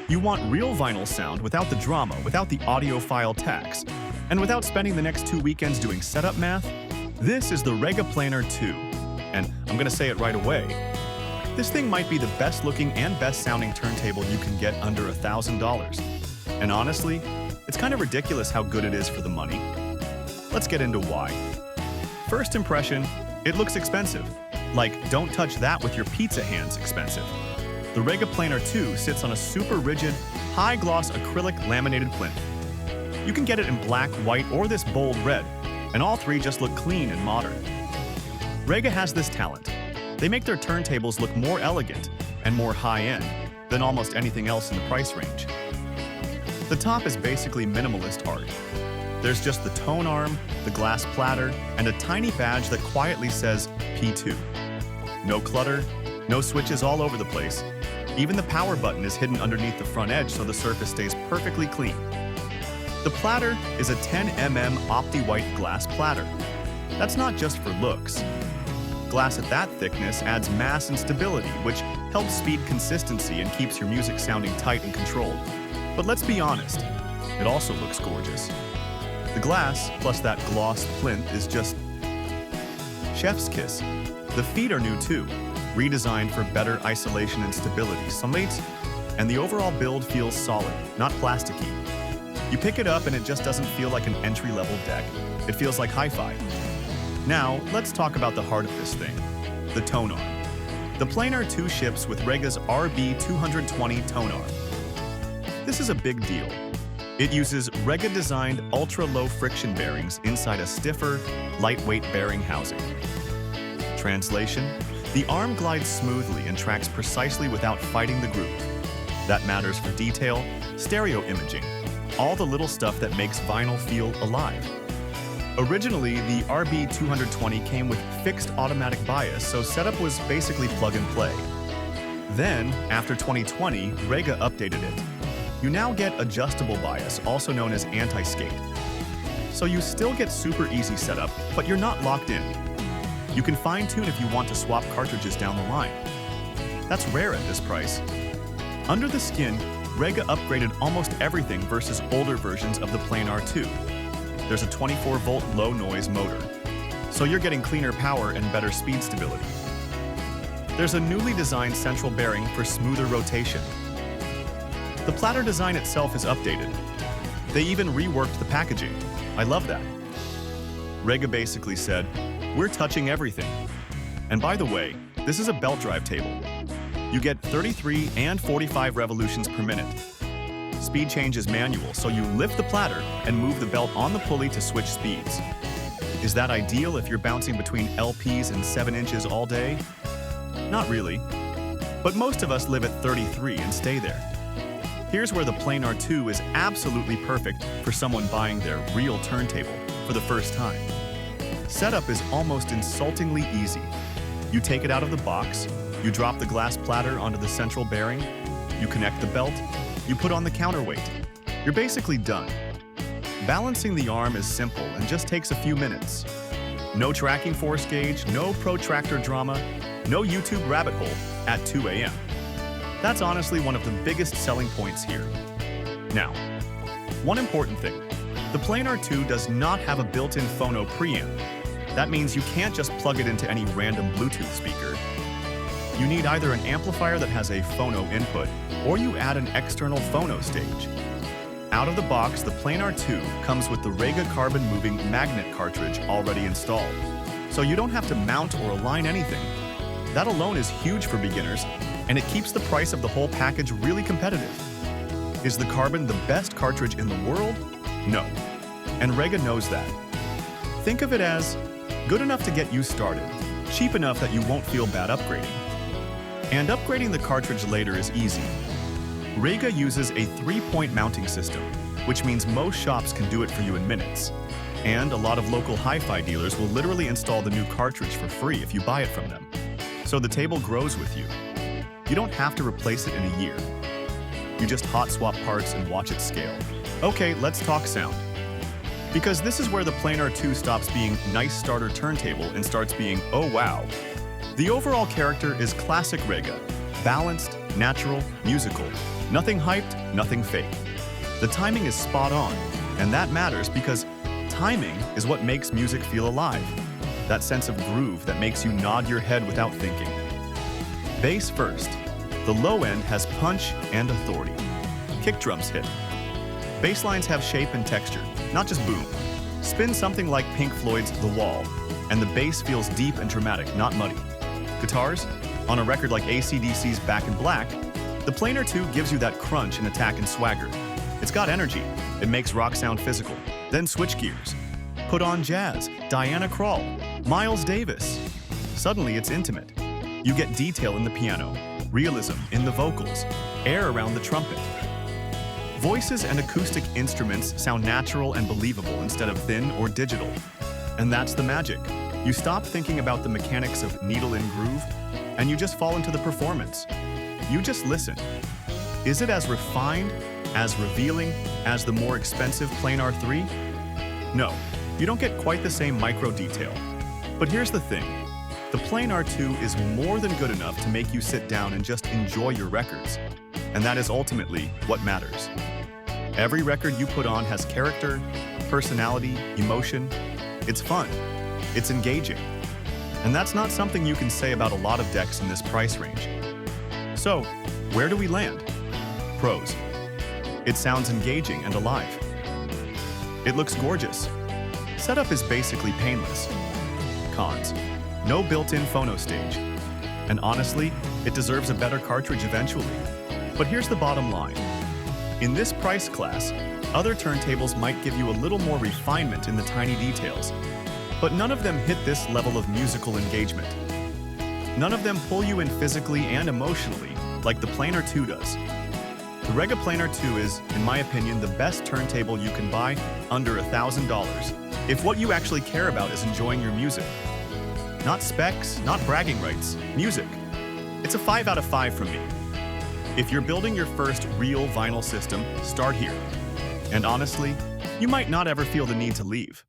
You want real vinyl sound without the drama, without the audiophile tax, and without spending the next 2 weekends doing setup math? This is the Rega Planar 2. And I'm gonna say it right away. This thing might be the best looking and best sounding turntable you can get under $1,000. And honestly, it's kind of ridiculous how good it is for the money. Let's get into why. First impression, it looks expensive. Like, don't touch that with your pizza hands expensive. The Rega Planar 2 sits on a super rigid, high-gloss acrylic laminated plinth. You can get it in black, white, or this bold red, and all three just look clean and modern. Rega has this talent. They make their turntables look more elegant and more high-end than almost anything else in the price range. The top is basically minimalist art. There's just the tone arm, the glass platter, and a tiny badge that quietly says P2. No clutter, no switches all over the place. Even the power button is hidden underneath the front edge so the surface stays perfectly clean. The platter is a 10mm opti-white glass platter. That's not just for looks. Glass at that thickness adds mass and stability, which helps speed consistency and keeps your music sounding tight and controlled. But let's be honest, it also looks gorgeous. The glass, plus that gloss plinth, is just chef's kiss. The feet are new too, redesigned for better isolation and stability, and the overall build feels solid, not plasticky. You pick it up and it just doesn't feel like an entry-level deck. It feels like hi-fi. Now, let's talk about the heart of this thing, the tone arm. The Planar 2 ships with Rega's RB220 tone arm. This is a big deal. It uses Rega-designed ultra-low friction bearings inside a stiffer, lightweight bearing housing. Translation: the arm glides smoothly and tracks precisely without fighting the groove. That matters for detail, stereo imaging, all the little stuff that makes vinyl feel alive. Originally, the RB220 came with fixed automatic bias, so setup was basically plug and play. Then, after 2020, Rega updated it. You now get adjustable bias, also known as anti-skate. So you still get super easy setup, but you're not locked in. You can fine-tune if you want to swap cartridges down the line. That's rare at this price. Under the skin, Rega upgraded almost everything versus older versions of the Planar 2. There's a 24-volt low-noise motor, so you're getting cleaner power and better speed stability. There's a newly designed central bearing for smoother rotation. The platter design itself is updated. They even reworked the packaging. I love that. Rega basically said, "We're touching everything." And by the way, this is a belt drive table. You get 33 and 45 revolutions per minute. Speed change is manual, so you lift the platter and move the belt on the pulley to switch speeds. Is that ideal if you're bouncing between LPs and 7 inches all day? Not really. But most of us live at 33 and stay there. Here's where the Planar 2 is absolutely perfect for someone buying their real turntable for the first time. Setup is almost insultingly easy. You take it out of the box, you drop the glass platter onto the central bearing, you connect the belt, you put on the counterweight. You're basically done. Balancing the arm is simple and just takes a few minutes. No tracking force gauge, no protractor drama, no YouTube rabbit hole at 2 a.m. That's honestly one of the biggest selling points here. Now, one important thing. The Planar 2 does not have a built-in phono preamp. That means you can't just plug it into any random Bluetooth speaker. You need either an amplifier that has a phono input, or you add an external phono stage. Out of the box, the Planar 2 comes with the Rega carbon moving magnet cartridge already installed, so you don't have to mount or align anything. That alone is huge for beginners, and it keeps the price of the whole package really competitive. Is the carbon the best cartridge in the world? No. And Rega knows that. Think of it as good enough to get you started, cheap enough that you won't feel bad upgrading. And upgrading the cartridge later is easy. Rega uses a 3-point mounting system, which means most shops can do it for you in minutes. And a lot of local hi-fi dealers will literally install the new cartridge for free if you buy it from them. So the table grows with you. You don't have to replace it in a year. You just hot swap parts and watch it scale. Okay, let's talk sound. Because this is where the Planar 2 stops being nice starter turntable and starts being, oh wow. The overall character is classic Rega, balanced, natural, musical. Nothing hyped, nothing fake. The timing is spot on, and that matters because timing is what makes music feel alive. That sense of groove that makes you nod your head without thinking. Bass first. The low end has punch and authority. Kick drums hit. Bass lines have shape and texture, not just boom. Spin something like Pink Floyd's The Wall, and the bass feels deep and dramatic, not muddy. Guitars? On a record like AC/DC's Back in Black, the Planar 2 gives you that crunch and attack and swagger. It's got energy. It makes rock sound physical. Then switch gears. Put on jazz, Diana Krall, Miles Davis. Suddenly it's intimate. You get detail in the piano, realism in the vocals, air around the trumpet. Voices and acoustic instruments sound natural and believable instead of thin or digital. And that's the magic. You stop thinking about the mechanics of needle and groove, and you just fall into the performance. You just listen. Is it as refined, as revealing, as the more expensive Planar 3? No, you don't get quite the same micro detail. But here's the thing. The Planar 2 is more than good enough to make you sit down and just enjoy your records. And that is ultimately what matters. Every record you put on has character, personality, emotion. It's fun. It's engaging. And that's not something you can say about a lot of decks in this price range. So, where do we land? Pros. It sounds engaging and alive. It looks gorgeous. Setup is basically painless. Cons. No built-in phono stage. And honestly, it deserves a better cartridge eventually. But here's the bottom line. In this price class, other turntables might give you a little more refinement in the tiny details, but none of them hit this level of musical engagement. None of them pull you in physically and emotionally like the Planar 2 does. The Rega Planar 2 is, in my opinion, the best turntable you can buy under $1,000 if what you actually care about is enjoying your music. Not specs, not bragging rights, music. It's a 5 out of 5 from me. If you're building your first real vinyl system, start here. And honestly, you might not ever feel the need to leave.